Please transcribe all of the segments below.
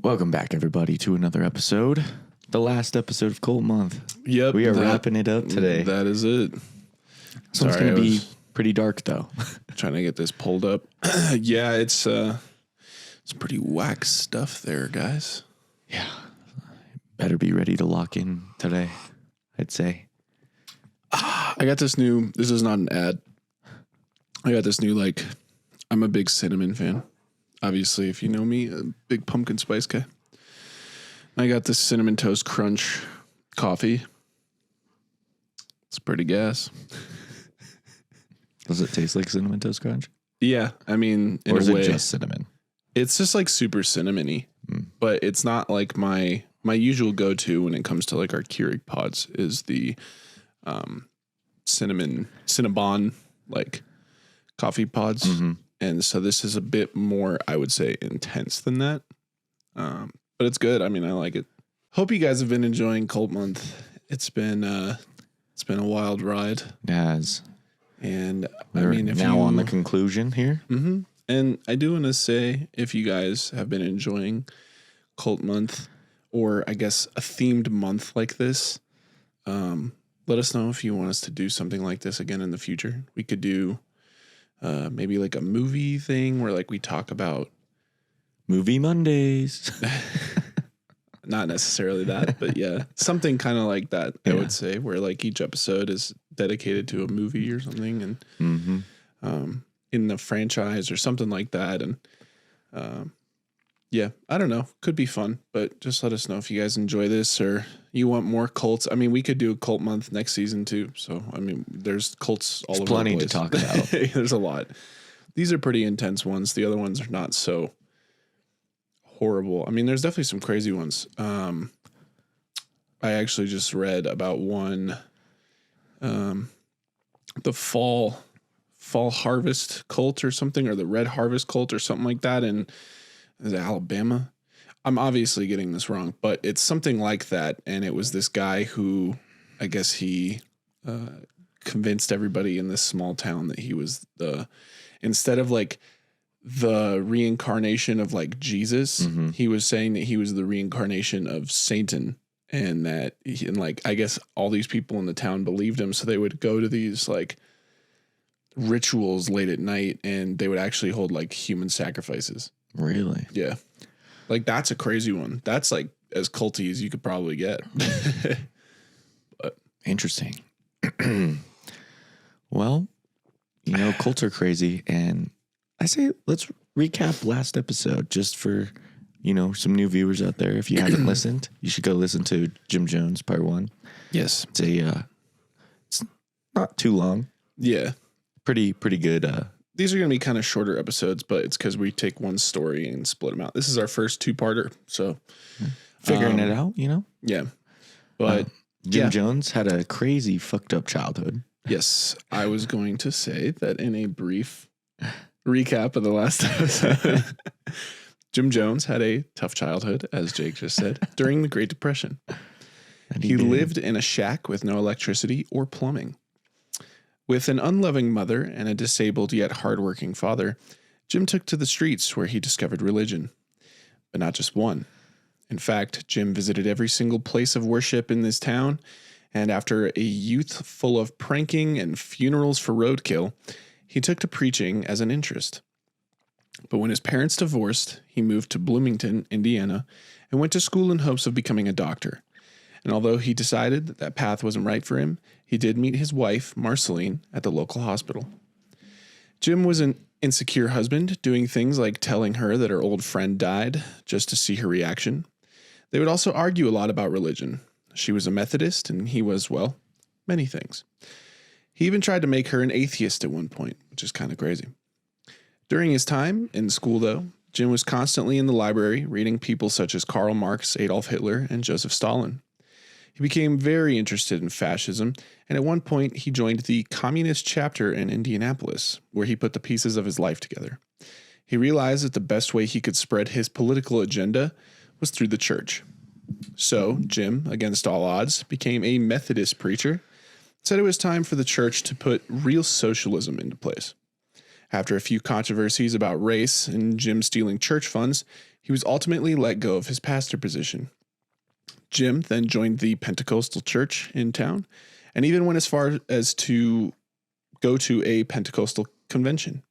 Welcome back, everybody, to another episode. The last episode of Cult Month. Yep. We are wrapping it up today. That is it. So it's going to be pretty dark, though. Trying to get this pulled up. Yeah, it's pretty whack stuff there, guys. Yeah. Better be ready to lock in today, I'd say. I got this is not an ad. I got this new, I'm a big cinnamon fan. Obviously, if you know me, a big pumpkin spice guy. I got this Cinnamon Toast Crunch coffee. It's pretty gas. Does it taste like Cinnamon Toast Crunch? Yeah, I mean, in or is a way, it just cinnamon? It's just like super cinnamon-y, but it's not like my usual go-to when it comes to like our Keurig pods is the Cinnabon like coffee pods. Mm-hmm. And so this is a bit more, I would say, intense than that. But it's good. I mean, I like it. Hope you guys have been enjoying Cult Month. It's been a wild ride. Yes. And we're on the conclusion here. Mm-hmm. And I do want to say, if you guys have been enjoying Cult Month, or I guess a themed month like this, let us know if you want us to do something like this again in the future. We could do maybe like a movie thing where like we talk about Movie Mondays. Not necessarily that, but yeah, something kind of like that. Yeah. I would say where like each episode is dedicated to a movie or something, and in the franchise or something like that. And yeah, I don't know, could be fun, but just let us know if you guys enjoy this or you want more cults. I mean, we could do a Cult Month next season too. So I mean, there's cults all over the place. Plenty to talk about. There's a lot. These are pretty intense ones. The other ones are not so horrible. I mean, there's definitely some crazy ones. I actually just read about one, the fall harvest cult or something, or the red harvest cult or something like that. In Alabama. I'm obviously getting this wrong, but it's something like that. And it was this guy who, I guess he convinced everybody in this small town that he was instead of like the reincarnation of like Jesus, he was saying that he was the reincarnation of Satan, and that I guess all these people in the town believed him. So they would go to these like rituals late at night, and they would actually hold like human sacrifices. Really? Yeah. Like that's a crazy one. That's like as culty as you could probably get. But interesting. Well, cults are crazy, and I say let's recap last episode just for, some new viewers out there. If you haven't listened, you should go listen to Jim Jones Part 1. Yes. It's not too long. Yeah. Pretty good. These are going to be kind of shorter episodes, but it's because we take one story and split them out. This is our first two-parter, so figuring it out, Yeah. But Jim Jones had a crazy fucked up childhood. Yes. I was going to say that in a brief recap of the last episode, Jim Jones had a tough childhood, as Jake just said, during the Great Depression. He lived in a shack with no electricity or plumbing. With an unloving mother and a disabled yet hardworking father, Jim took to the streets where he discovered religion. But not just one. In fact, Jim visited every single place of worship in this town, and after a youth full of pranking and funerals for roadkill, he took to preaching as an interest. But when his parents divorced, he moved to Bloomington, Indiana, and went to school in hopes of becoming a doctor. And although he decided that path wasn't right for him, he did meet his wife, Marceline, at the local hospital. Jim was an insecure husband, doing things like telling her that her old friend died just to see her reaction. They would also argue a lot about religion. She was a Methodist, and he was, well, many things. He even tried to make her an atheist at one point, which is kind of crazy. During his time in school, though, Jim was constantly in the library reading people such as Karl Marx, Adolf Hitler, and Joseph Stalin. He became very interested in fascism, and at one point he joined the communist chapter in Indianapolis, where he put the pieces of his life together. He realized that the best way he could spread his political agenda was through the church. So Jim, against all odds, became a Methodist preacher, said it was time for the church to put real socialism into place. After a few controversies about race and Jim stealing church funds, he was ultimately let go of his pastor position. Jim then joined the Pentecostal church in town and even went as far as to go to a Pentecostal convention.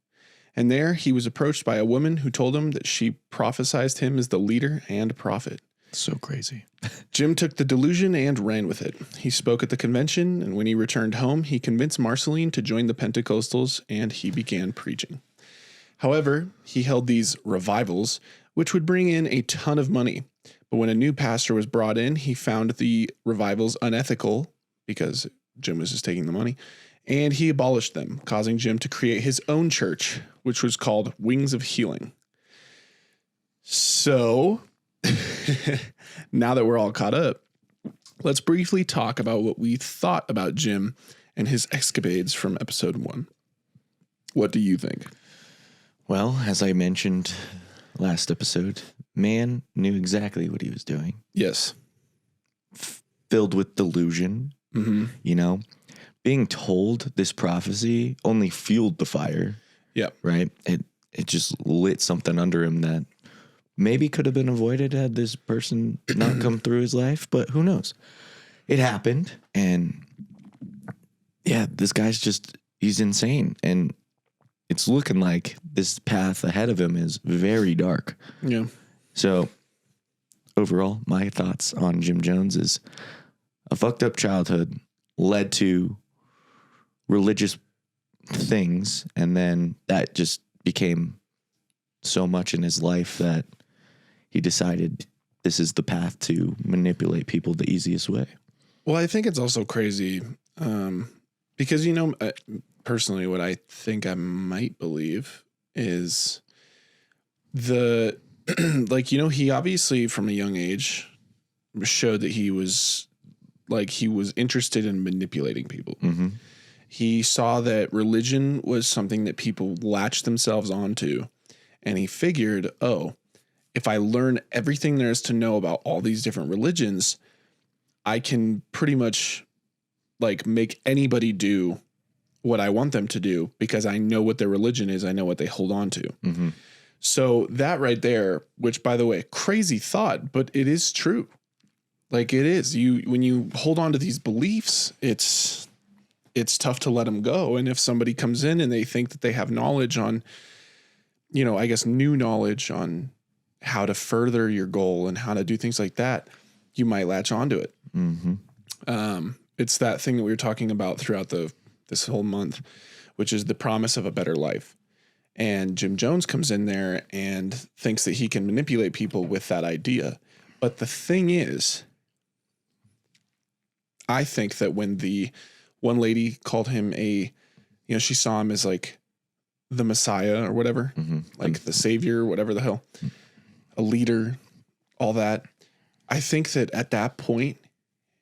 And there he was approached by a woman who told him that she prophesied him as the leader and prophet. So crazy. Jim took the delusion and ran with it. He spoke at the convention, and when he returned home, he convinced Marceline to join the Pentecostals, and he began preaching. However, he held these revivals, which would bring in a ton of money. But when a new pastor was brought in, he found the revivals unethical because Jim was just taking the money, and he abolished them, causing Jim to create his own church, which was called Wings of Healing. So, now that we're all caught up, let's briefly talk about what we thought about Jim and his escapades from episode 1. What do you think? Well, as I mentioned last episode, man knew exactly what he was doing. Yes. Filled with delusion, you know, being told this prophecy only fueled the fire. Yep. Right. It just lit something under him that maybe could have been avoided had this person not come through his life, but who knows? It happened. And yeah, this guy's he's insane. And it's looking like this path ahead of him is very dark. Yeah. So overall, my thoughts on Jim Jones is a fucked up childhood led to religious things. And then that just became so much in his life that he decided this is the path to manipulate people the easiest way. Well, I think it's also crazy because, you know, personally, what I think I might believe is like, you know, he obviously from a young age showed that he was interested in manipulating people. Mm-hmm. He saw that religion was something that people latched themselves onto. And he figured, oh, if I learn everything there is to know about all these different religions, I can pretty much like make anybody do what I want them to do because I know what their religion is. I know what they hold on to. Mm-hmm. So that right there, which by the way, crazy thought, but it is true. Like it is. When you hold on to these beliefs, it's tough to let them go. And if somebody comes in and they think that they have knowledge on, you know, I guess new knowledge on how to further your goal and how to do things like that, you might latch onto it. Mm-hmm. It's that thing that we were talking about throughout this whole month, which is the promise of a better life. And Jim Jones comes in there and thinks that he can manipulate people with that idea. But the thing is, I think that when the one lady called him she saw him as like the Messiah or whatever, like the savior, whatever the hell, a leader, all that. I think that at that point,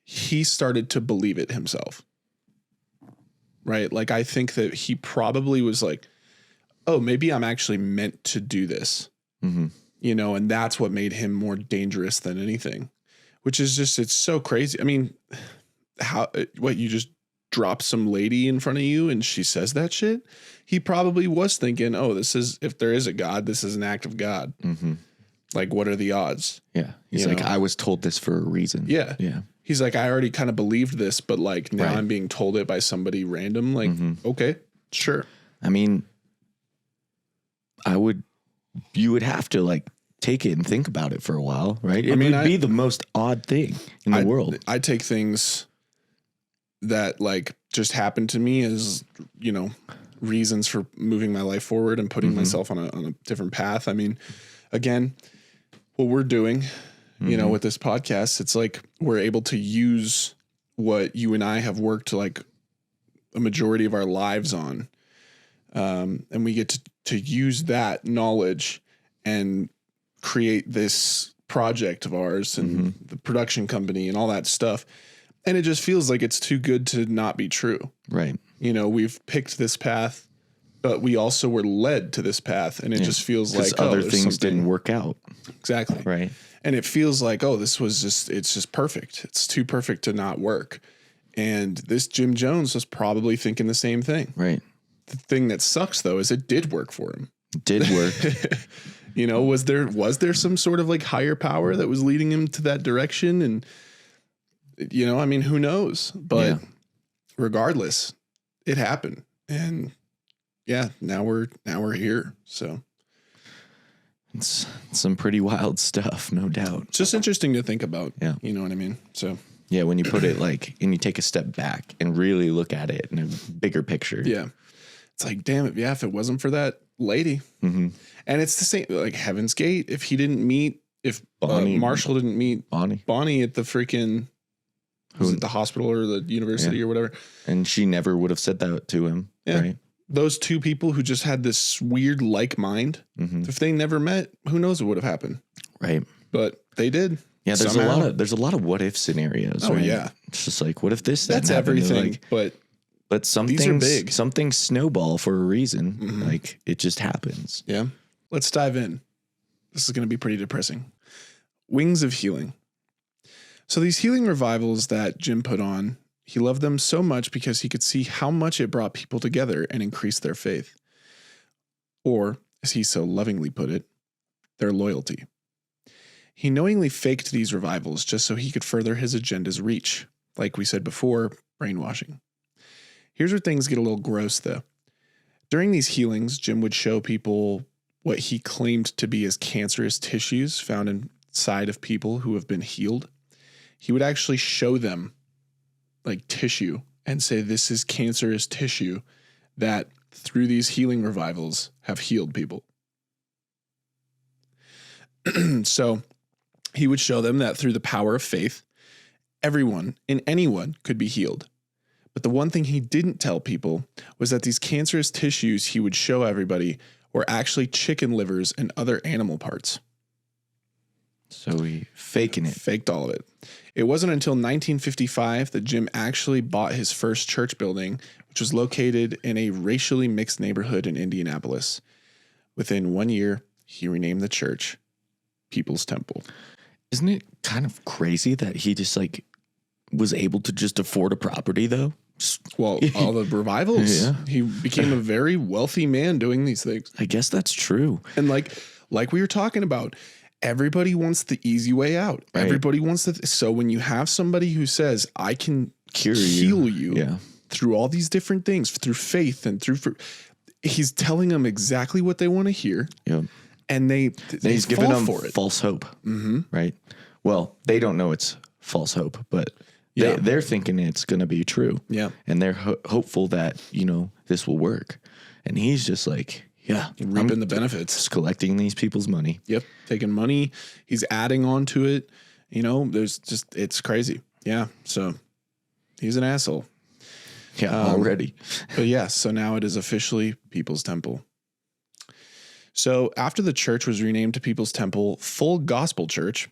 he started to believe it himself. Right? Like, I think that he probably was like, oh, maybe I'm actually meant to do this, you know, and that's what made him more dangerous than anything, which is just, it's so crazy. I mean, you just drop some lady in front of you and she says that shit? He probably was thinking, oh, if there is a God, this is an act of God. Mm-hmm. Like, what are the odds? Yeah. He's like, I was told this for a reason. Yeah. Yeah. He's like, I already kind of believed this, but like now I'm being told it by somebody random. Like, okay, sure. I mean, you would have to like take it and think about it for a while, right? It would be the most odd thing in the world. I take things that like just happened to me as, you know, reasons for moving my life forward and putting myself on a different path. I mean, again, what we're doing, you know, with this podcast, it's like we're able to use what you and I have worked like a majority of our lives on. And we get to use that knowledge and create this project of ours and the production company and all that stuff. And it just feels like it's too good to not be true. Right. You know, we've picked this path, but we also were led to this path. And it just feels like other things didn't work out. Exactly. Right. And it feels like, oh, it's just perfect. It's too perfect to not work. And this Jim Jones was probably thinking the same thing. Right. The thing that sucks though is it did work for him. It did work. You know, was there some sort of like higher power that was leading him to that direction? And, you know, I mean, who knows? But regardless, it happened. And yeah, now we're here. So It's some pretty wild stuff, no doubt. it's just interesting to think about. Yeah. You know what I mean? So Yeah, when you put it like, and you take a step back and really look at it in a bigger picture. yeah, it's like, damn it. Yeah. If it wasn't for that lady, and it's the same, like Heaven's Gate. If he didn't meet, if Marshall didn't meet Bonnie at the freaking, was it the hospital or the university or whatever? And she never would have said that to him. Yeah. Right. Those two people who just had this weird like mind, if they never met, who knows what would have happened. Right. But they did. Yeah. There's a lot of what if scenarios. Oh right? yeah. It's just like, what if this, That's everything. Like, but some these are big. Some things snowball for a reason. Like it just happens. Yeah. Let's dive in. This is going to be pretty depressing. Wings of Healing. So these healing revivals that Jim put on, he loved them so much because he could see how much it brought people together and increased their faith. Or, as he so lovingly put it, their loyalty. He knowingly faked these revivals just so he could further his agenda's reach. Like we said before, brainwashing. Here's where things get a little gross though. During these healings, Jim would show people what he claimed to be as cancerous tissues found inside of people who have been healed. He would actually show them like tissue and say, this is cancerous tissue that through these healing revivals have healed people. So he would show them that through the power of faith, everyone and anyone could be healed. But the one thing he didn't tell people was that these cancerous tissues he would show everybody were actually chicken livers and other animal parts. So he faking it. Faked all of it. It wasn't until 1955 that Jim actually bought his first church building, which was located in a racially mixed neighborhood in Indianapolis. Within 1 year, he renamed the church People's Temple. Isn't it kind of crazy that he just like was able to just afford a property though? Well, all the revivals. Yeah. He became a very wealthy man doing these things. I guess that's true. And like we were talking about, everybody wants the easy way out. Right. Everybody wants the. So when you have somebody who says, I can heal you through all these different things, through faith and he's telling them exactly what they want to hear. Yeah. And he's giving them false hope. Right. Well, they don't know it's false hope, but they're thinking it's going to be true. Yeah. And they're hopeful that, this will work. And he's just like, reaping the benefits. Just collecting these people's money. Yep. Taking money. He's adding on to it. It's crazy. Yeah. So he's an asshole. Yeah, already. But so now it is officially People's Temple. So after the church was renamed to People's Temple, Full Gospel Church,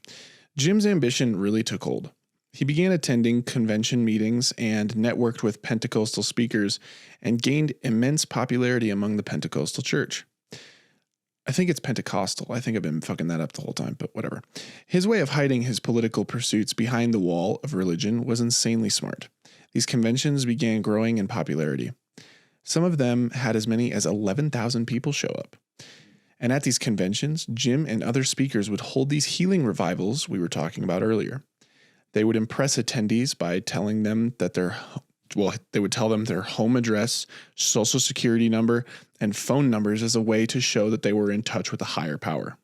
Jim's ambition really took hold. He began attending convention meetings and networked with Pentecostal speakers and gained immense popularity among the Pentecostal church. I think it's Pentecostal. I think I've been fucking that up the whole time, but whatever. His way of hiding his political pursuits behind the wall of religion was insanely smart. These conventions began growing in popularity. Some of them had as many as 11,000 people show up. And at these conventions, Jim and other speakers would hold these healing revivals we were talking about earlier. They would impress attendees by telling them that they would tell them their home address, social security number, and phone numbers as a way to show that they were in touch with a higher power.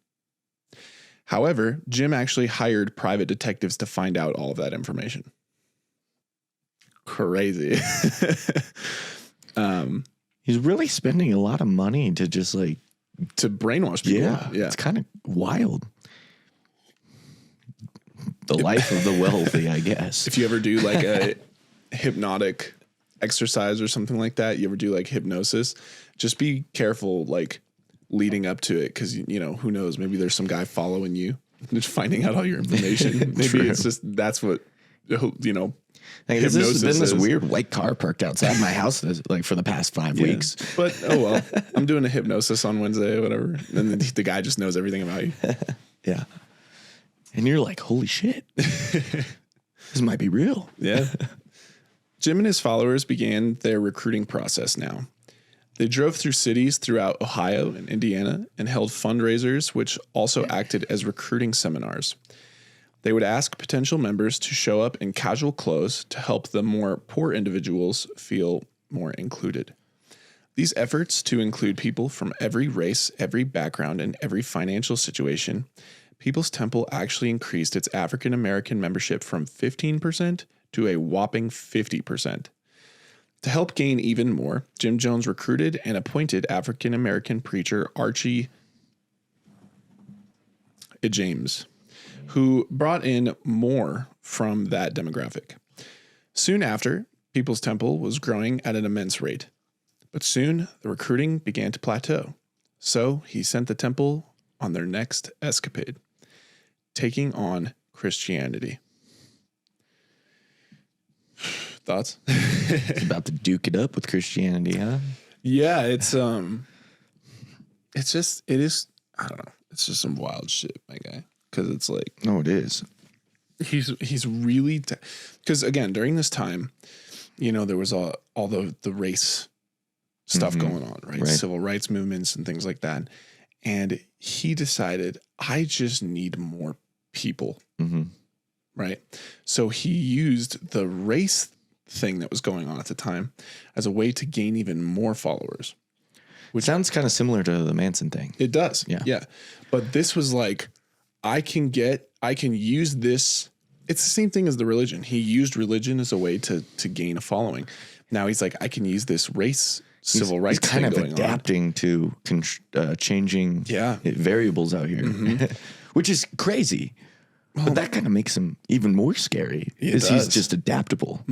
However, Jim actually hired private detectives to find out all of that information. Crazy. He's really spending a lot of money to just to brainwash people. Yeah. It's kind of wild. The life of the wealthy, I guess. If you ever do like a hypnotic exercise or something like that, you ever do like hypnosis, just be careful leading up to it, because who knows, maybe there's some guy following you just finding out all your information. Maybe it's just that's what There's been this weird white car parked outside my house for the past 5 weeks. But oh well, I'm doing a hypnosis on Wednesday or whatever, and the guy just knows everything about you. Yeah. And you're like, holy shit, this might be real. Yeah. Jim and his followers began their recruiting process now. They drove through cities throughout Ohio and Indiana and held fundraisers, which also acted as recruiting seminars. They would ask potential members to show up in casual clothes to help the more poor individuals feel more included. These efforts to include people from every race, every background, and every financial situation, People's Temple actually increased its African American membership from 15% to a whopping 50%. To help gain even more, Jim Jones recruited and appointed African American preacher Archie James, who brought in more from that demographic. Soon after, People's Temple was growing at an immense rate. But soon, the recruiting began to plateau. So he sent the temple on their next escapade, taking on Christianity. Thoughts? It's about to duke it up with Christianity, huh? Yeah, it is, I don't know. It's just some wild shit, my guy. Because it's like, No, it is. he's really, because again, during this time, there was all the race stuff going on, right? Civil rights movements and things like that. And he decided, I just need more people, right? So he used the race thing that was going on at the time as a way to gain even more followers. Which sounds kind of similar to the Manson thing. It does. Yeah. But this was like, I can use this. It's the same thing as the religion. He used religion as a way to gain a following. Now he's like, I can use this race civil rights he's kind thing of going adapting to changing variables out here, which is crazy. But that kind of makes him even more scary because he's just adaptable,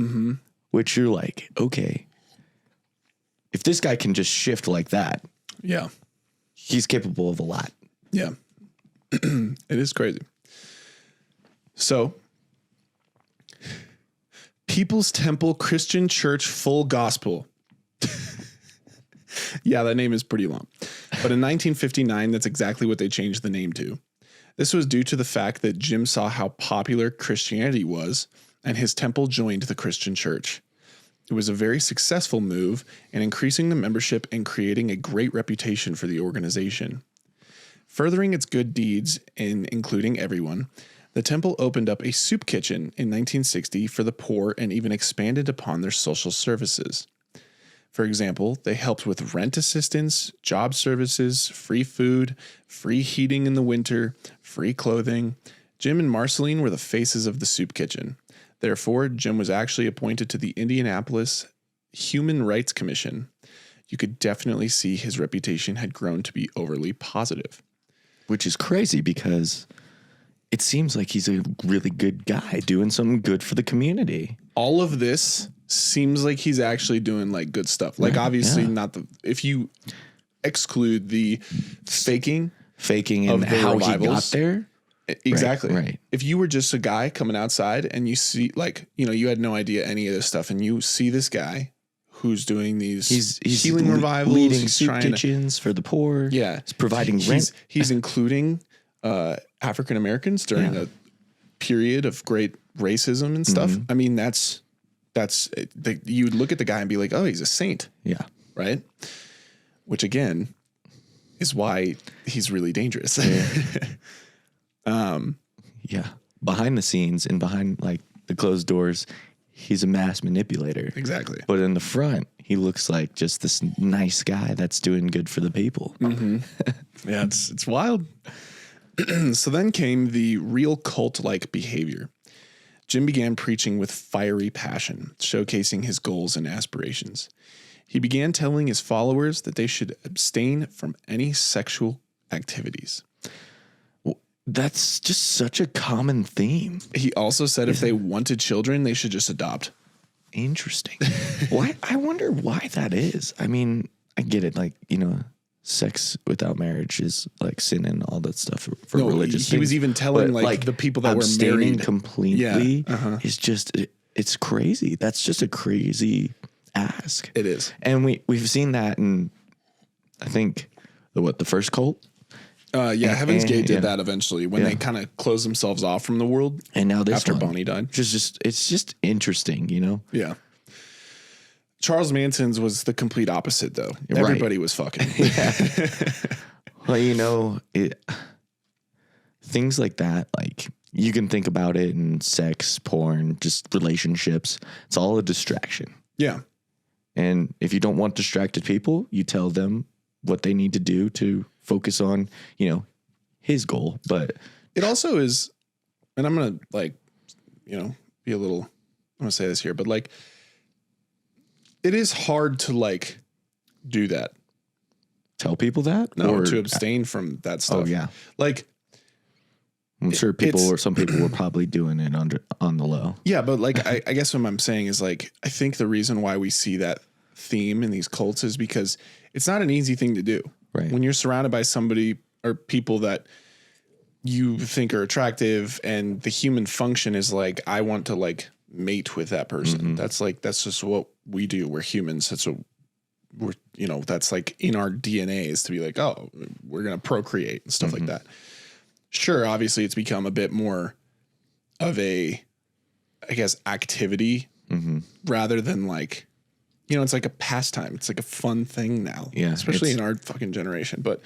which you're like, okay, if this guy can just shift like that, he's capable of a lot. Yeah, it is crazy. So, People's Temple Christian Church Full Gospel. Yeah, that name is pretty long. But in 1959, that's exactly what they changed the name to. This was due to the fact that Jim saw how popular Christianity was, and his temple joined the Christian church. It was a very successful move in increasing the membership and creating a great reputation for the organization. Furthering its good deeds in including everyone, the temple opened up a soup kitchen in 1960 for the poor and even expanded upon their social services. For example, they helped with rent assistance, job services, free food, free heating in the winter, free clothing. Jim and Marceline were the faces of the soup kitchen. Therefore, Jim was actually appointed to the Indianapolis Human Rights Commission. You could definitely see his reputation had grown to be overly positive. Which is crazy because it seems like he's a really good guy doing something good for the community. All of this seems like he's actually doing like good stuff. Like obviously if you exclude the faking and how he got there. Exactly. Right. If you were just a guy coming outside and you see like, you had no idea any of this stuff and you see this guy who's doing these he's healing revivals, leading he's soup kitchens for the poor. Yeah. He's providing rent. He's including African Americans during a period of great racism and stuff. I mean, you would look at the guy and be like, oh, he's a saint. Yeah. Right. Which again is why he's really dangerous. Yeah. Behind the scenes and behind like the closed doors, he's a mass manipulator. Exactly. But in the front, he looks like just this nice guy that's doing good for the people. Yeah, it's wild. So then came the real cult-like behavior. Jim began preaching with fiery passion, showcasing his goals and aspirations. He began telling his followers that they should abstain from any sexual activities. That's just such a common theme. He also said if they wanted children, they should just adopt. Interesting. Why? I wonder why that is. I mean, I get it. Like, sex without marriage is like sin and all that stuff for religious things. He was even telling like the people that were married completely is just, it's crazy. That's just a crazy ask. It is. And we've seen that in, I think, the first cult? Heaven's Gate did that eventually when they kind of closed themselves off from the world. And now this after one, Bonnie died. it's just interesting, Yeah. Charles Manson's was the complete opposite, though. Right. Everybody was fucking. Well, things like that, like you can think about it in sex, porn, just relationships. It's all a distraction. Yeah. And if you don't want distracted people, you tell them what they need to do to focus on, his goal. But it also is, and I'm going to be a little, I'm going to say this here, but like, it is hard to do that. Tell people that? No, to abstain from that stuff. Oh, yeah. Like, I'm sure some people were probably doing it on the low. Yeah, but I guess what I'm saying is I think the reason why we see that theme in these cults is because it's not an easy thing to do. Right. When you're surrounded by somebody or people that you think are attractive and the human function is I want to mate with that person. Mm-hmm. That's just what we do. We're humans. That's what we're, that's in our DNA is to be oh, we're going to procreate and stuff like that. Sure. Obviously it's become a bit more of a, I guess, activity rather than it's like a pastime. It's like a fun thing now. Yeah. Especially in our fucking generation, but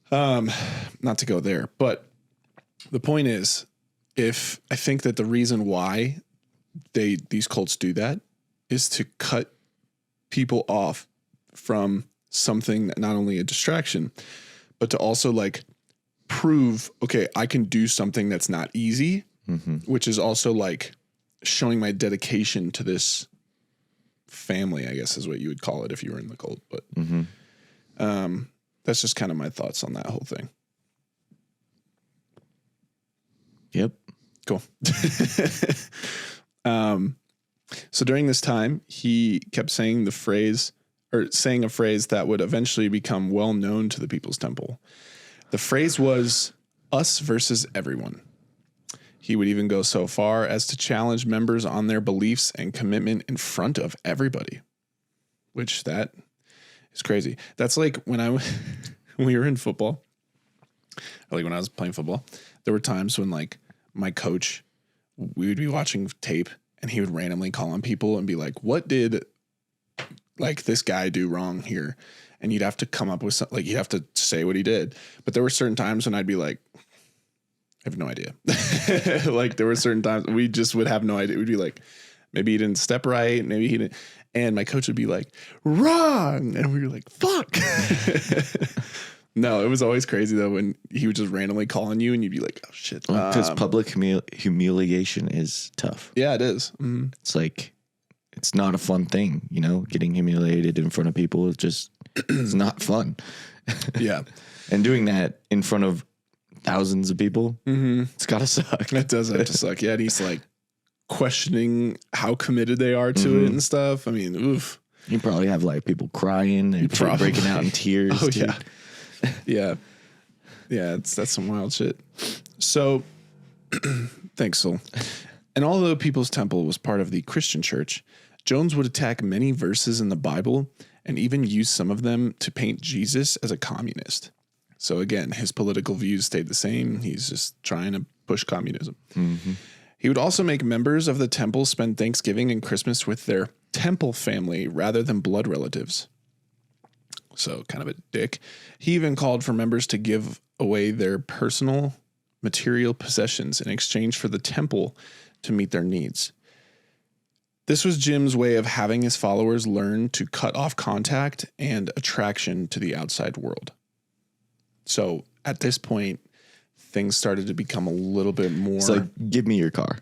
not to go there, but the point is I think that the reason why these cults do that is to cut people off from something that not only a distraction, but to also prove, okay, I can do something that's not easy, which is also showing my dedication to this family, I guess is what you would call it if you were in the cult. But that's just kind of my thoughts on that whole thing. Yep. Cool. So during this time, he kept saying a phrase that would eventually become well known to the People's Temple. The phrase was us versus everyone. He would even go so far as to challenge members on their beliefs and commitment in front of everybody, which that is crazy. That's when when we were in football, when I was playing football, there were times when my coach, we would be watching tape and he would randomly call on people and be what did this guy do wrong here? And you'd have to come up with something, you'd have to say what he did. But there were certain times when I'd be I have no idea. There were certain times we just would have no idea. We'd be maybe he didn't step right. Maybe he didn't. And my coach would be wrong. And we were fuck. No, it was always crazy though when he would just randomly call on you and you'd be oh shit. Because public humiliation is tough. Yeah, it is. Mm-hmm. It's it's not a fun thing, getting humiliated in front of people. It's not fun. Yeah. And doing that in front of thousands of people, it's gotta suck. It does have to suck. Yeah. And he's questioning how committed they are to it and stuff. I mean, oof. You probably have people crying and breaking out in tears. Oh, dude. Yeah. Yeah. That's some wild shit. So thanks, Sol. And although People's Temple was part of the Christian church, Jones would attack many verses in the Bible and even use some of them to paint Jesus as a communist. So again, his political views stayed the same. He's just trying to push communism. Mm-hmm. He would also make members of the temple spend Thanksgiving and Christmas with their temple family rather than blood relatives. So kind of a dick. He even called for members to give away their personal material possessions in exchange for the temple to meet their needs. This was Jim's way of having his followers learn to cut off contact and attraction to the outside world. So at this point, things started to become a little bit more. It's give me your car.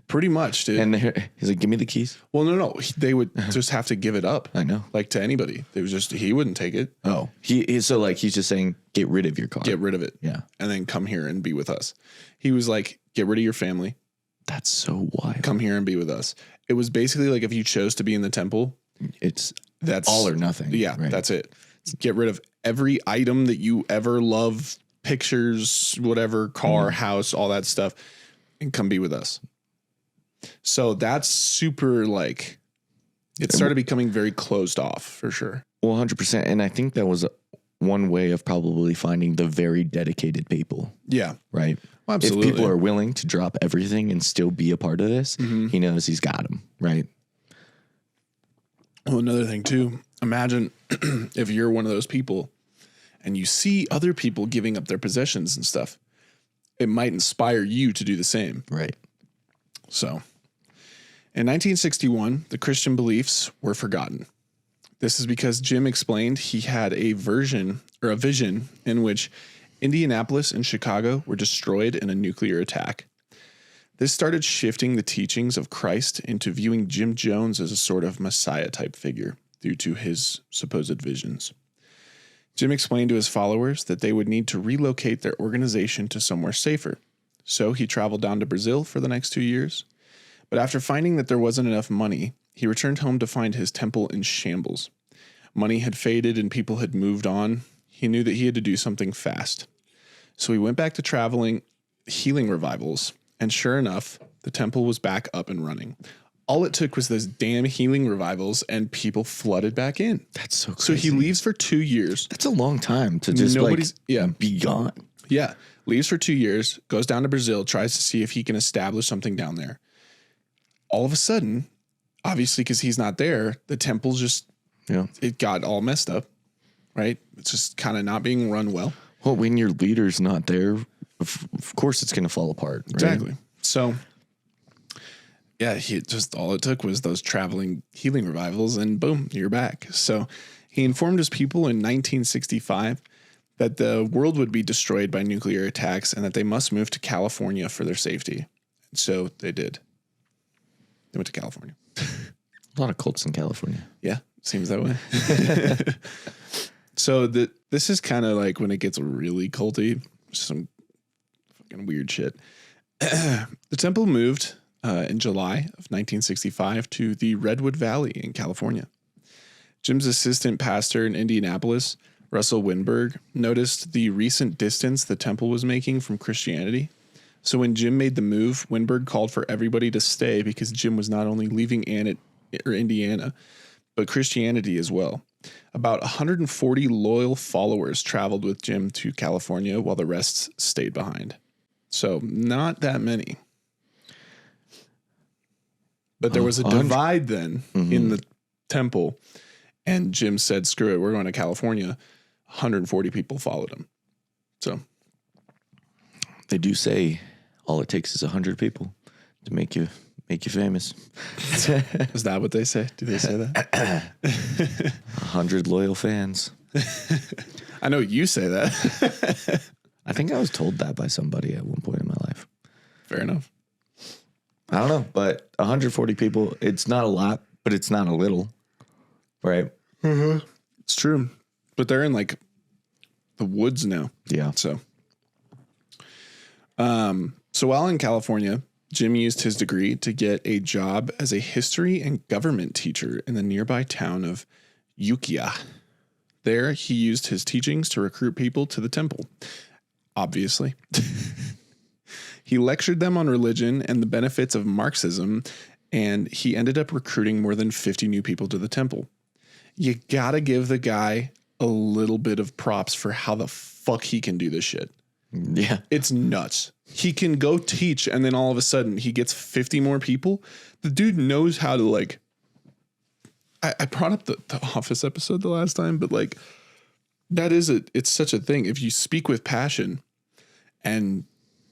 Pretty much, dude. And he's give me the keys. Well, no. They would just have to give it up. I know. To anybody. They was just, he wouldn't take it. Oh, he's just saying, get rid of your car. Get rid of it. Yeah. And then come here and be with us. He was get rid of your family. That's so wild. Come here and be with us. It was basically if you chose to be in the temple, that's all or nothing. Yeah, right. That's it. Get rid of every item that you ever love, pictures, whatever, car, house, all that stuff, and come be with us. So that's super it started becoming very closed off for sure. Well, 100%. And I think that was one way of probably finding the very dedicated people. Yeah. Right. Well, absolutely. If people are willing to drop everything and still be a part of this, he knows he's got them. Right. Well, another thing too, imagine if you're one of those people and you see other people giving up their possessions and stuff, it might inspire you to do the same. Right. So in 1961, the Christian beliefs were forgotten. This is because Jim explained he had a vision in which Indianapolis and Chicago were destroyed in a nuclear attack. This started shifting the teachings of Christ into viewing Jim Jones as a sort of Messiah type figure due to his supposed visions. Jim explained to his followers that they would need to relocate their organization to somewhere safer. So he traveled down to Brazil for the next 2 years. But after finding that there wasn't enough money, he returned home to find his temple in shambles. Money had faded and people had moved on. He knew that he had to do something fast. So he went back to traveling healing revivals. And sure enough, the temple was back up and running. All it took was those damn healing revivals and people flooded back in. That's so crazy. So he leaves for 2 years. That's a long time to just be gone. Yeah. Leaves for 2 years, goes down to Brazil, tries to see if he can establish something down there. All of a sudden, obviously because he's not there, the temple's just, it got all messed up, right? It's just kind of not being run well. Well, when your leader's not there, of course it's going to fall apart. Right? Exactly. So, yeah, all it took was those traveling healing revivals and boom, you're back. So he informed his people in 1965 that the world would be destroyed by nuclear attacks and that they must move to California for their safety. And so they did. They went to California. A lot of cults in California. Yeah, seems that way. So this is kind of like when it gets really culty, some fucking weird shit. The temple moved in July of 1965 to the Redwood Valley in California. Jim's assistant pastor in Indianapolis, Russell Winberg, noticed the recent distance the temple was making from Christianity. So when Jim made the move, Winberg called for everybody to stay because Jim was not only leaving Indiana, but Christianity as well. About 140 loyal followers traveled with Jim to California while the rest stayed behind. So not that many. But there was a divide then in the temple. And Jim said, screw it, we're going to California. 140 people followed him. So they do say all it takes is 100 people to make you famous. Is that what they say? Do they say that? 100 loyal fans. I know you say that. I think I was told that by somebody at one point in my life. Fair enough. I don't know, but 140 people, it's not a lot, but it's not a little. Right? Mm-hmm. It's true. But they're in like the woods now. Yeah. So while in California, Jim used his degree to get a job as a history and government teacher in the nearby town of Ukiah. There, he used his teachings to recruit people to the temple. Obviously. He lectured them on religion and the benefits of Marxism, and he ended up recruiting more than 50 new people to the temple. You gotta give the guy a little bit of props for how the fuck he can do this shit. Yeah. It's nuts. He can go teach and then all of a sudden he gets 50 more people. The dude knows how to like, I brought up the Office episode the last time, but like it's such a thing. If you speak with passion and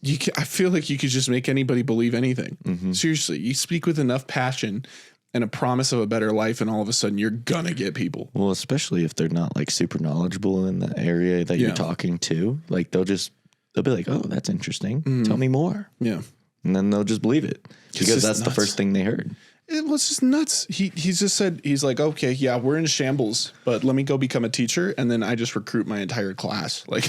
I feel like you could just make anybody believe anything. Mm-hmm. Seriously, you speak with enough passion and a promise of a better life, and all of a sudden you're gonna get people. Well, especially if they're not like super knowledgeable in the area that you're talking to. Like they'll be like, oh, that's interesting. Mm. Tell me more. Yeah. And then they'll just believe it because that's nuts. The first thing they heard. It was just nuts. He's just said, he's like, okay, yeah, we're in shambles, but let me go become a teacher. And then I just recruit my entire class. Like,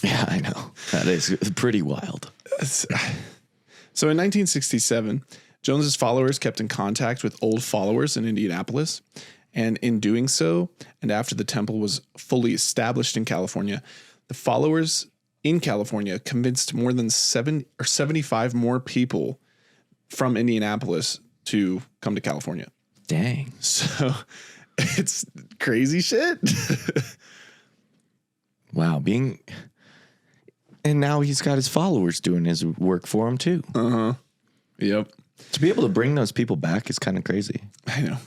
yeah, I know. That is pretty wild. So in 1967, Jones's followers kept in contact with old followers in Indianapolis. And in doing so, and after the temple was fully established in California, the followers in California convinced more than 75 more people from Indianapolis to come to California. Dang. So it's crazy shit. Wow. And now he's got his followers doing his work for him too. Uh-huh. Yep. To be able to bring those people back is kind of crazy. I know.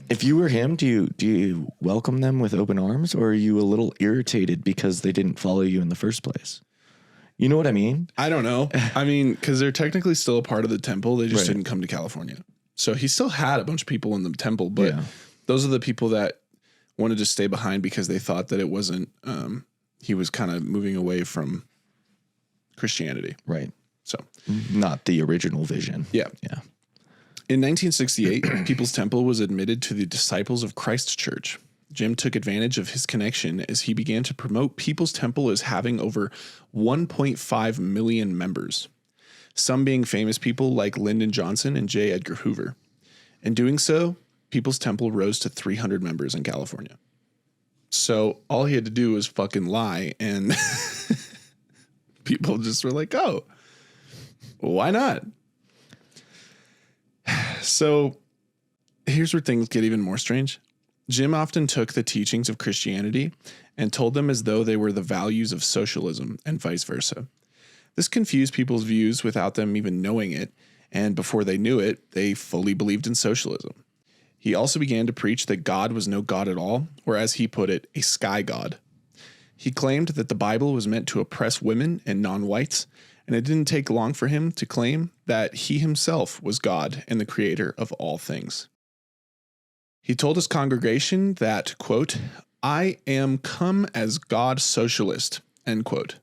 If you were him, do you welcome them with open arms, or are you a little irritated because they didn't follow you in the first place? You know what I mean? I don't know. I mean, because they're technically still a part of the temple. They just Right. didn't come to California. So he still had a bunch of people in the temple, but those are the people that wanted to stay behind because they thought that it wasn't, he was kind of moving away from Christianity. Right. So Not the original vision. yeah. Yeah. In 1968, People's Temple was admitted to the Disciples of Christ Church. Jim took advantage of his connection as he began to promote People's Temple as having over 1.5 million members, some being famous people like Lyndon Johnson and J. Edgar Hoover. In doing so, People's Temple rose to 300 members in California. So all he had to do was fucking lie, and people just were like, oh, why not? So here's where things get even more strange. Jim often took the teachings of Christianity and told them as though they were the values of socialism and vice versa. This confused people's views without them even knowing it, and before they knew it, they fully believed in socialism. He also began to preach that God was no God at all, or as he put it, a sky god. He claimed that the Bible was meant to oppress women and non-whites, and it didn't take long for him to claim that he himself was God and the creator of all things. He told his congregation that, quote, I am come as God socialist, end quote.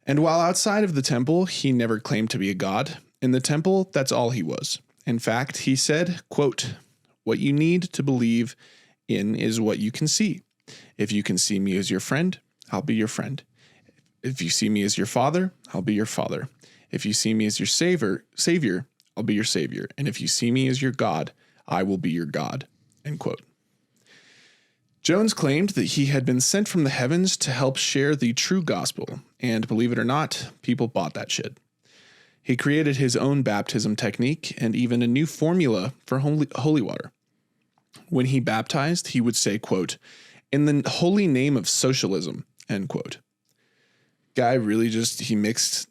And while outside of the temple, he never claimed to be a god. In the temple, that's all he was. In fact, he said, quote, what you need to believe in is what you can see. If you can see me as your friend, I'll be your friend. If you see me as your father, I'll be your father. If you see me as your savior, I'll be your savior. And if you see me as your God, I will be your God, end quote. Jones claimed that he had been sent from the heavens to help share the true gospel, and believe it or not, people bought that shit. He created his own baptism technique and even a new formula for holy water. When he baptized, he would say, quote, in the holy name of socialism, end quote. Guy really he mixed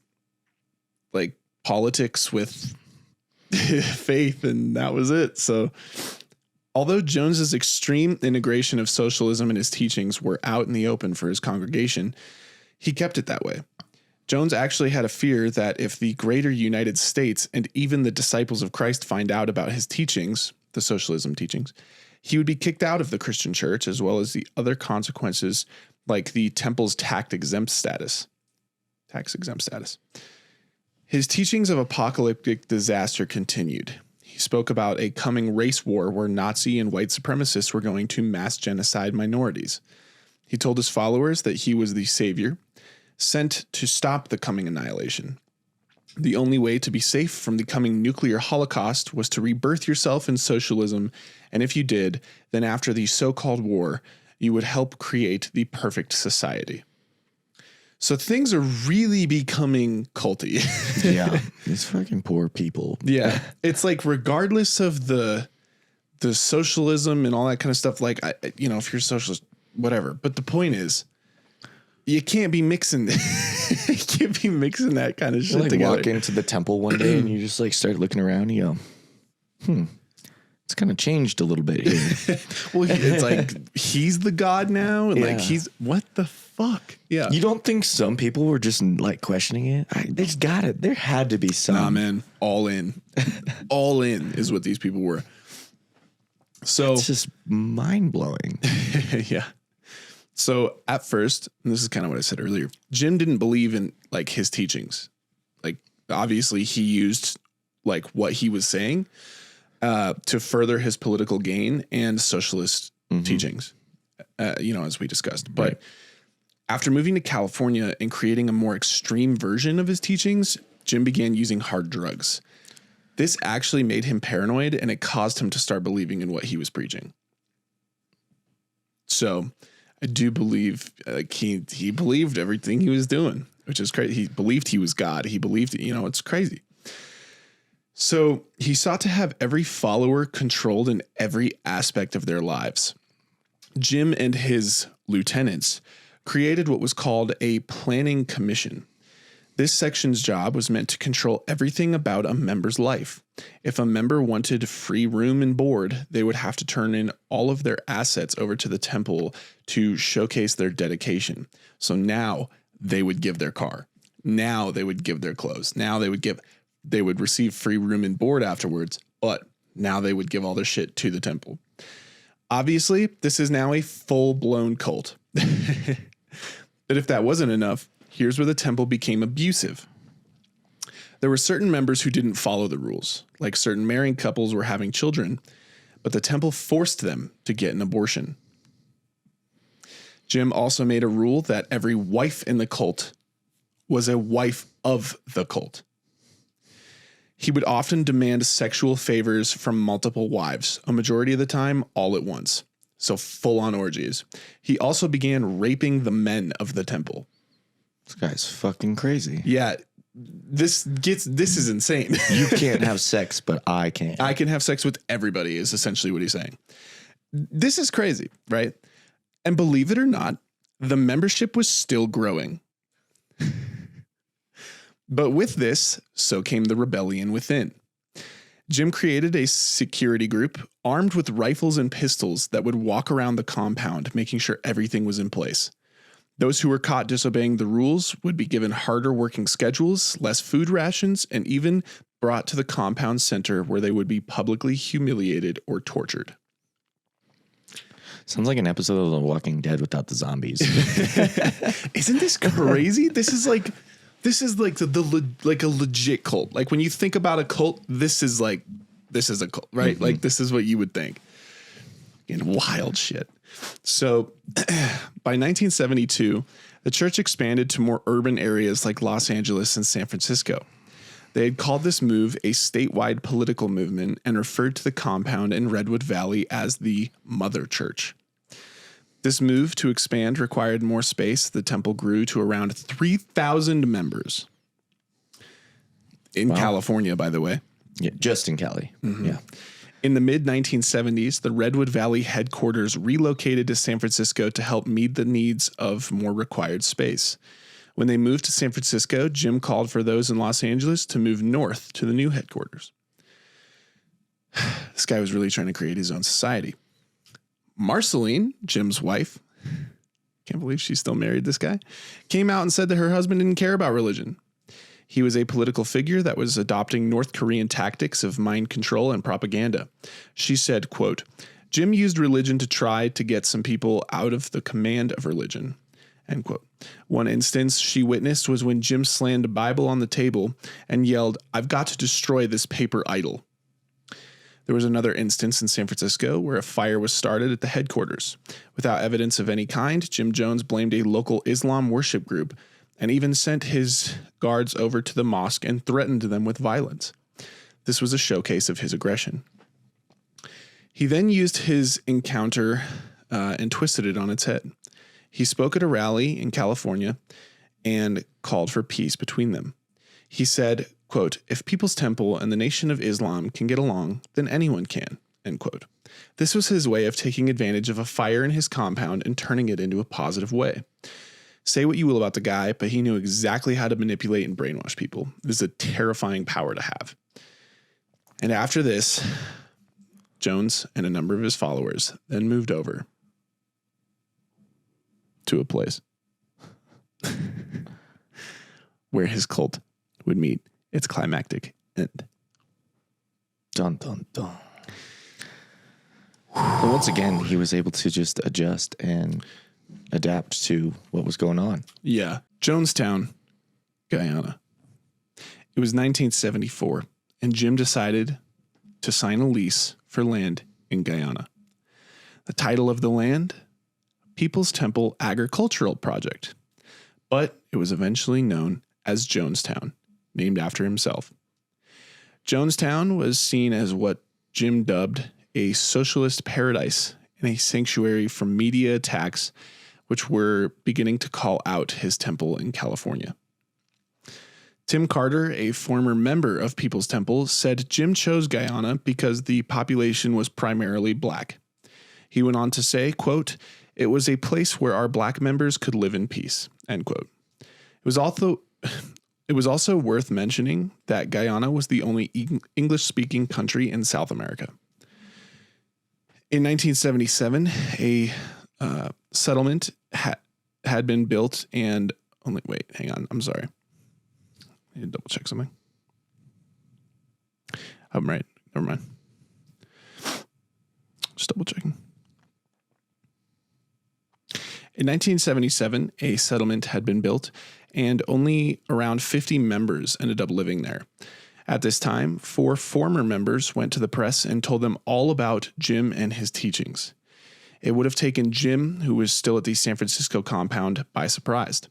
like politics with faith, and that was it. So although Jones's extreme integration of socialism in his teachings were out in the open for his congregation, he kept it that way. Jones actually had a fear that if the greater United States and even the disciples of Christ find out about his teachings, the socialism teachings, he would be kicked out of the Christian church, as well as the other consequences like the temple's tax exempt status. His teachings of apocalyptic disaster continued. He spoke about a coming race war where Nazi and white supremacists were going to mass genocide minorities. He told his followers that he was the savior, sent to stop the coming annihilation. The only way to be safe from the coming nuclear holocaust was to rebirth yourself in socialism, and if you did, then after the so-called war, you would help create the perfect society. So things are really becoming culty. Yeah. These fucking poor people. Yeah. It's like regardless of the socialism and all that kind of stuff, like, if you're a socialist, whatever. But the point is, you can't be mixing that kind of shit You together. walk into the temple one day and you just like start looking around and you go, it's kind of changed a little bit here. Well, it's like he's the god now, and like what the fuck? Yeah. You don't think some people were just like questioning it? There's got it. There had to be some. Nah, man. All in. All in is what these people were. So it's just mind blowing. Yeah. So at first, and this is kind of what I said earlier, Jim didn't believe in like his teachings. Like obviously he used like what he was saying to further his political gain and socialist teachings, as we discussed. But after moving to California and creating a more extreme version of his teachings, Jim began using hard drugs. This actually made him paranoid, and it caused him to start believing in what he was preaching. So I do believe he believed everything he was doing, which is crazy. He believed he was God. He believed, it's crazy. So he sought to have every follower controlled in every aspect of their lives. Jim and his lieutenants created what was called a planning commission. This section's job was meant to control everything about a member's life. If a member wanted free room and board, they would have to turn in all of their assets over to the temple to showcase their dedication. So now they would give their car. Now they would give their clothes. Now they would receive free room and board afterwards, but now they would give all their shit to the temple. Obviously, this is now a full-blown cult. But if that wasn't enough, here's where the temple became abusive. There were certain members who didn't follow the rules, like certain married couples were having children, but the temple forced them to get an abortion. Jim also made a rule that every wife in the cult was a wife of the cult. He would often demand sexual favors from multiple wives, a majority of the time all at once. So full-on orgies. He also began raping the men of the temple. This guy's fucking crazy. Yeah, this is insane. You can't have sex, but I can. I can have sex with everybody is essentially what he's saying. This is crazy, right? And believe it or not, the membership was still growing. But with this, so came the rebellion within. Jim created a security group armed with rifles and pistols that would walk around the compound, making sure everything was in place. Those who were caught disobeying the rules would be given harder working schedules, less food rations, and even brought to the compound center where they would be publicly humiliated or tortured. Sounds like an episode of The Walking Dead without the zombies. Isn't this crazy? This is like a legit cult. Like when you think about a cult, this is a cult, right? Mm-hmm. Like this is what you would think. And wild shit. So by 1972, the church expanded to more urban areas like Los Angeles and San Francisco. They had called this move a statewide political movement and referred to the compound in Redwood Valley as the Mother Church. This move to expand required more space. The temple grew to around 3,000 members. In California, by the way. Yeah, just in Cali. Mm-hmm. Yeah. In the mid-1970s, the Redwood Valley headquarters relocated to San Francisco to help meet the needs of more required space. When they moved to San Francisco, Jim called for those in Los Angeles to move north to the new headquarters. This guy was really trying to create his own society. Marceline, Jim's wife, can't believe she still married this guy, came out and said that her husband didn't care about religion. He was a political figure that was adopting North Korean tactics of mind control and propaganda. She said, quote, Jim used religion to try to get some people out of the command of religion, end quote. One instance she witnessed was when Jim slammed a Bible on the table and yelled, "I've got to destroy this paper idol." There was another instance in San Francisco where a fire was started at the headquarters. Without evidence of any kind, Jim Jones blamed a local Islam worship group and even sent his guards over to the mosque and threatened them with violence. This was a showcase of his aggression. He then used his encounter and twisted it on its head. He spoke at a rally in California and called for peace between them. He said, quote, "If People's Temple and the Nation of Islam can get along, then anyone can," end quote. This was his way of taking advantage of a fire in his compound and turning it into a positive way. Say what you will about the guy, but he knew exactly how to manipulate and brainwash people. This is a terrifying power to have. And after this, Jones and a number of his followers then moved over to a place where his cult would meet its climactic end. Dun, dun, dun. But once again, he was able to just adjust and adapt to what was going on. Yeah. Jonestown, Guyana. It was 1974, and Jim decided to sign a lease for land in Guyana. The title of the land, People's Temple Agricultural Project, but it was eventually known as Jonestown, named after himself. Jonestown was seen as what Jim dubbed a socialist paradise and a sanctuary from media attacks, which were beginning to call out his temple in California. Tim Carter, a former member of People's Temple, said Jim chose Guyana because the population was primarily black. He went on to say, quote, "It was a place where our black members could live in peace," end quote. It was It was also worth mentioning that Guyana was the only English-speaking country in South America. In 1977, a settlement had been built and hang on. I'm sorry. I need to double check something. I'm right. Never mind. Just double checking. In 1977, a settlement had been built and only around 50 members ended up living there. At this time, 4 former members went to the press and told them all about Jim and his teachings. It would have taken Jim, who was still at the San Francisco compound, by surprise.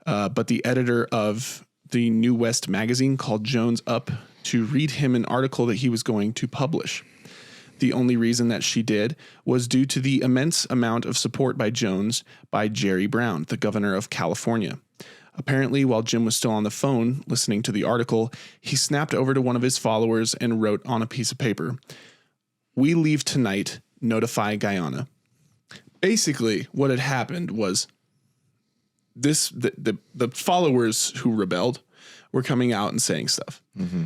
But the editor of the New West magazine called Jones up to read him an article that he was going to publish. The only reason that she did was due to the immense amount of support by Jones by Jerry Brown, the governor of California. Apparently, while Jim was still on the phone listening to the article, he snapped over to one of his followers and wrote on a piece of paper, "We leave tonight, notify Guyana." Basically, what had happened was the followers who rebelled were coming out and saying stuff. Mm-hmm.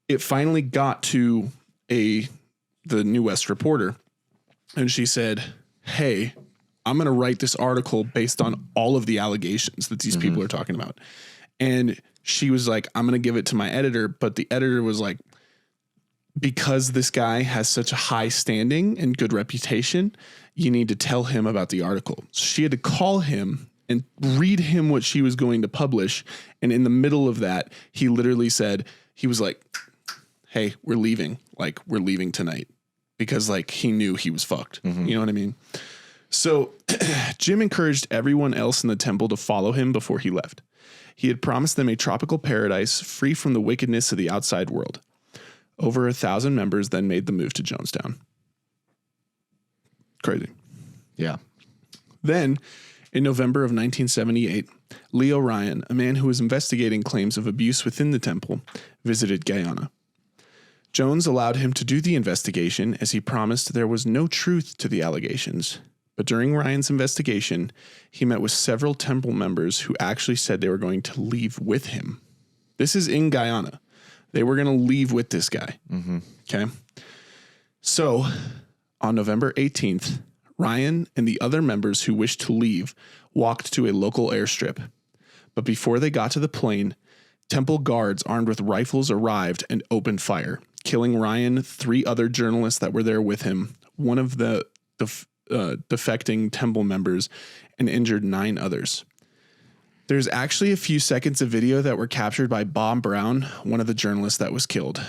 It finally got to the New West reporter, and she said, "Hey, I'm going to write this article based on all of the allegations that these people are talking about." And she was like, "I'm going to give it to my editor." But the editor was like, "Because this guy has such a high standing and good reputation, you need to tell him about the article." So she had to call him and read him what she was going to publish. And in the middle of that, he literally said, he was like, "Hey, we're leaving. Like, we're leaving tonight." Because like he knew he was fucked. You know what I mean? So Jim encouraged everyone else in the temple to follow him before he left. He had promised them a tropical paradise free from the wickedness of the outside world. Over 1,000 members then made the move to Jonestown. Crazy. Yeah. Then, in November of 1978, Leo Ryan, a man who was investigating claims of abuse within the temple, visited Guyana. Jones allowed him to do the investigation as he promised there was no truth to the allegations. But during Ryan's investigation, he met with several temple members who actually said they were going to leave with him. This is in Guyana. They were going to leave with this guy. Okay. So on November 18th, Ryan and the other members who wished to leave walked to a local airstrip. But before they got to the plane, temple guards armed with rifles arrived and opened fire, killing Ryan, 3 other journalists that were there with him, one of the defecting temple members, and injured 9 others. There's actually a few seconds of video that were captured by Bob Brown, one of the journalists that was killed.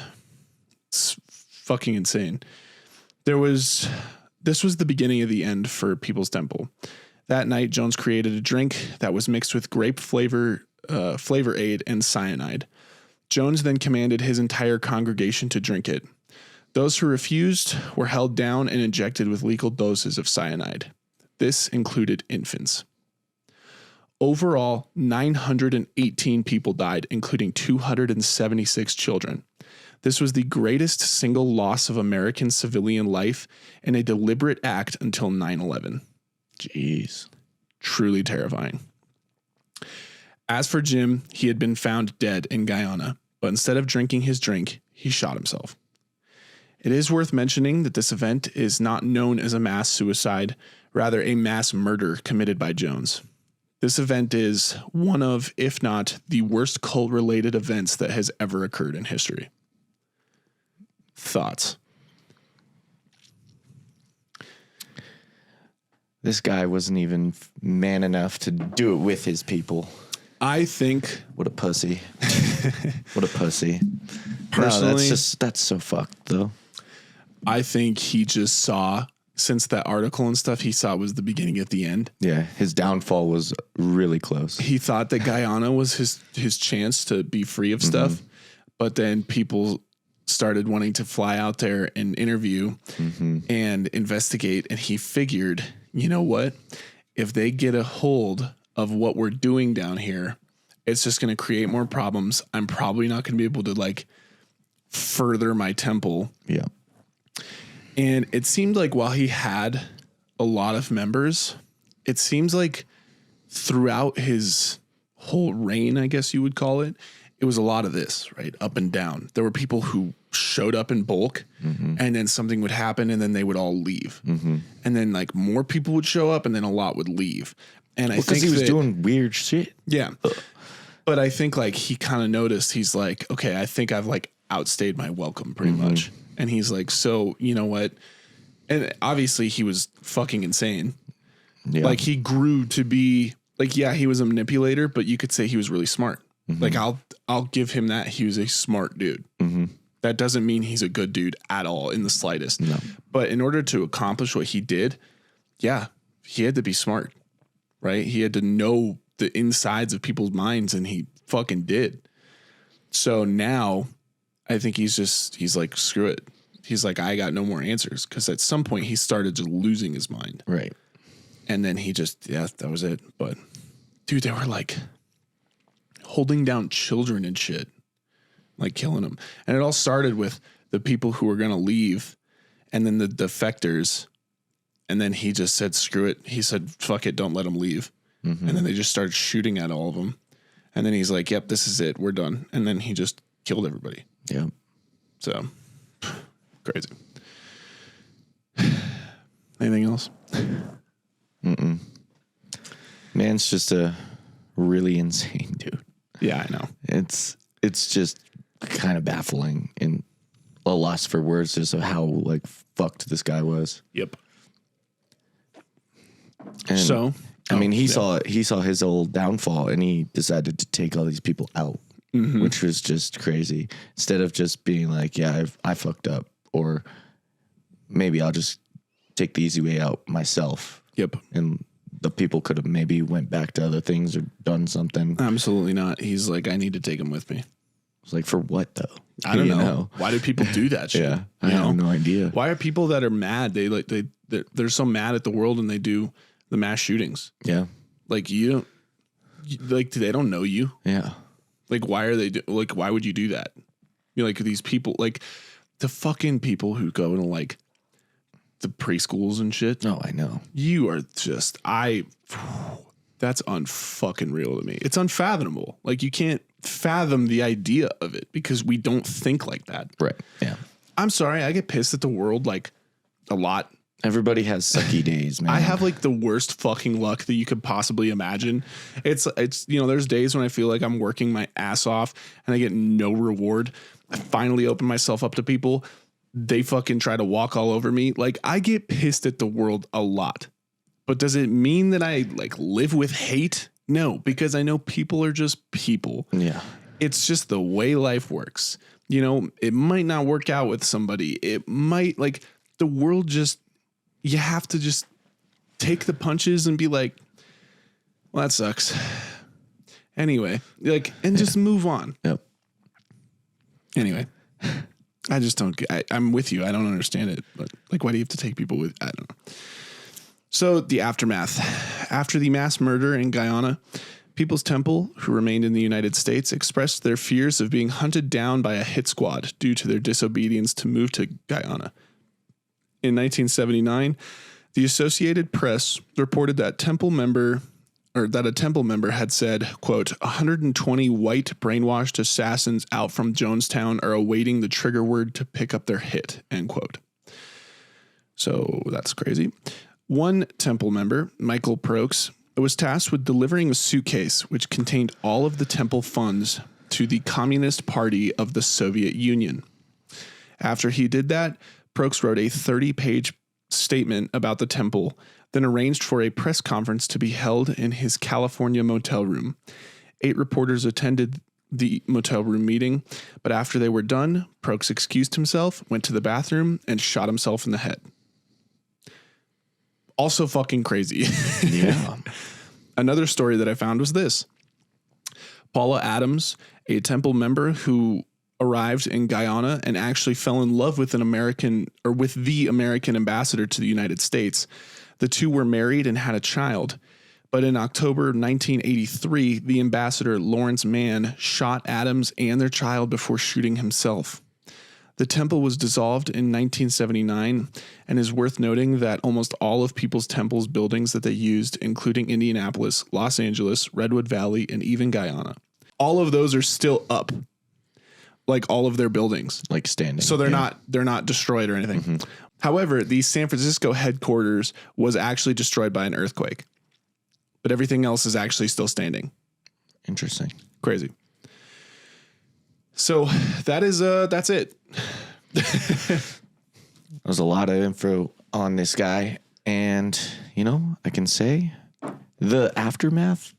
It's fucking insane. This was the beginning of the end for People's Temple. That night, Jones created a drink that was mixed with grape flavor aid and cyanide. Jones then commanded his entire congregation to drink it. Those who refused were held down and injected with lethal doses of cyanide. This included infants. Overall, 918 people died, including 276 children. This was the greatest single loss of American civilian life in a deliberate act until 9/11. Jeez. Truly terrifying. As for Jim, he had been found dead in Guyana, but instead of drinking his drink, he shot himself. It is worth mentioning that this event is not known as a mass suicide, rather a mass murder committed by Jones. This event is one of, if not the worst cult-related events that has ever occurred in history. Thoughts? This guy wasn't even man enough to do it with his people. I think... What a pussy. What a pussy. Personally... No, that's so fucked, though. I think he just saw, since that article and stuff, he saw it was the beginning at the end. Yeah, his downfall was really close. He thought that Guyana was his chance to be free of stuff, but then people started wanting to fly out there and interview and investigate, and he figured, you know what? If they get a hold of what we're doing down here, it's just going to create more problems. I'm probably not going to be able to like further my temple. Yeah. And it seemed like while he had a lot of members, it seems like throughout his whole reign, I guess you would call it, it was a lot of this, right? Up and down. There were people who showed up in bulk and then something would happen and then they would all leave. And then like more people would show up and then a lot would leave. And I think he was doing weird shit. Yeah. But I think like he kind of noticed, he's like, okay, I think I've like outstayed my welcome pretty much. And he's like, so you know what? And obviously he was fucking insane. Yeah. Like he grew to be like, yeah, he was a manipulator, but you could say he was really smart. Like I'll give him that. He was a smart dude. That doesn't mean he's a good dude at all in the slightest. No. But in order to accomplish what he did, yeah, he had to be smart, right? He had to know the insides of people's minds, and he fucking did. So now I think he's like, screw it. He's like, I got no more answers. Because at some point he started just losing his mind. Right. And then he just, yeah, that was it. But dude, they were like holding down children and shit, like killing them. And it all started with the people who were going to leave and then the defectors. And then he just said, screw it. He said, fuck it. Don't let them leave. And then they just started shooting at all of them. And then he's like, yep, this is it. We're done. And then he just killed everybody. Yeah. So crazy. Anything else? Man's just a really insane dude. Yeah, I know. It's just kind of baffling and a loss for words as to how like fucked this guy was. Yep. And so, I mean, he saw his old downfall and he decided to take all these people out, which was just crazy. Instead of just being like, yeah, I fucked up, or maybe I'll just take the easy way out myself. Yep. And the people could have maybe went back to other things or done something. Absolutely not. He's like, I need to take him with me. It's like, for what though? I don't know. Why do people do that shit? Yeah, I have no idea. Why are people that are mad? They're so mad at the world and they do the mass shootings. Yeah. Like they don't know you. Yeah. Like, why are they why would you do that? You're like, these people, like the fucking people who go to like the preschools and shit. Oh, I know. You are just, that's unfucking real to me. It's unfathomable. Like, you can't fathom the idea of it because we don't think like that. Right. Yeah. I'm sorry. I get pissed at the world like a lot. Everybody has sucky days, man. I have like the worst fucking luck that you could possibly imagine. It's, there's days when I feel like I'm working my ass off and I get no reward. I finally open myself up to people. They fucking try to walk all over me. Like, I get pissed at the world a lot. But does it mean that I like live with hate? No, because I know people are just people. Yeah. It's just the way life works. It might not work out with somebody. It might, like, the world just, you have to just take the punches and be like, well, that sucks. Anyway, like, and just move on. Yep. Anyway, I just don't, I'm with you. I don't understand it. But like, why do you have to take people with, I don't know. So the aftermath. After the mass murder in Guyana, People's Temple, who remained in the United States, expressed their fears of being hunted down by a hit squad due to their disobedience to move to Guyana. In 1979, the Associated Press reported that a Temple member had said, quote, 120 white brainwashed assassins out from Jonestown are awaiting the trigger word to pick up their hit, end quote. So that's crazy. One Temple member, Michael Prokes, was tasked with delivering a suitcase which contained all of the Temple funds to the Communist Party of the Soviet Union. After he did that, Prokes wrote a 30-page statement about the Temple, then arranged for a press conference to be held in his California motel room. 8 reporters attended the motel room meeting, but after they were done, Prokes excused himself, went to the bathroom, and shot himself in the head. Also fucking crazy. Yeah. Another story that I found was this. Paula Adams, a Temple member who arrived in Guyana and actually fell in love with the American ambassador to the United States. The two were married and had a child. But in October 1983, the ambassador, Lawrence Mann, shot Adams and their child before shooting himself. The temple was dissolved in 1979 and is worth noting that almost all of People's Temple's buildings that they used, including Indianapolis, Los Angeles, Redwood Valley, and even Guyana, all of those are still up, like all of their buildings. Like standing. So they're not destroyed or anything. Mm-hmm. However, the San Francisco headquarters was actually destroyed by an earthquake, but everything else is actually still standing. Interesting. Crazy. So that's it. There's a lot of info on this guy. And, I can say the aftermath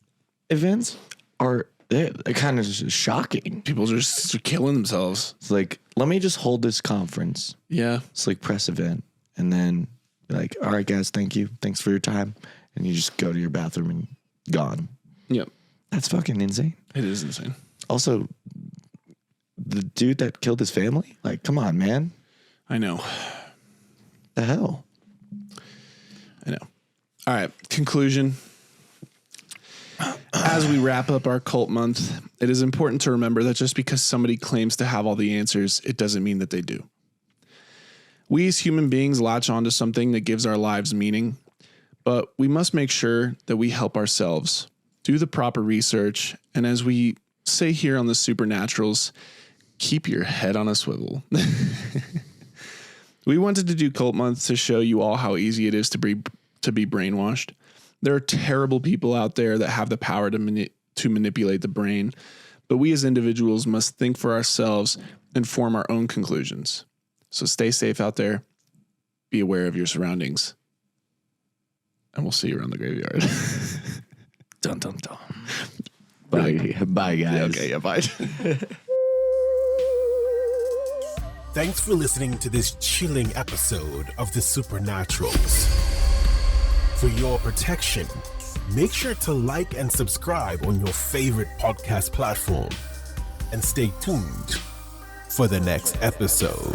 events are they're kind of just shocking. People just killing themselves. It's like, let me just hold this conference. Yeah. It's like press event. And then like, all right, guys, thank you. Thanks for your time. And you just go to your bathroom and gone. Yep. That's fucking insane. It is insane. Also, the dude that killed his family? Like, come on, man. I know. The hell? I know. All right. Conclusion. As we wrap up our cult month, it is important to remember that just because somebody claims to have all the answers, it doesn't mean that they do. We as human beings latch onto something that gives our lives meaning, but we must make sure that we help ourselves, do the proper research, and as we say here on the Supernaturals, keep your head on a swivel. We wanted to do Cult Month to show you all how easy it is to be brainwashed. There are terrible people out there that have the power to manipulate the brain, but we as individuals must think for ourselves and form our own conclusions. So stay safe out there. Be aware of your surroundings. And we'll see you around the graveyard. Dun, dun, dun. Bye, guys. Yeah, okay, yeah, bye. Thanks for listening to this chilling episode of The Supernaturals. For your protection, make sure to like and subscribe on your favorite podcast platform. And stay tuned for the next episode.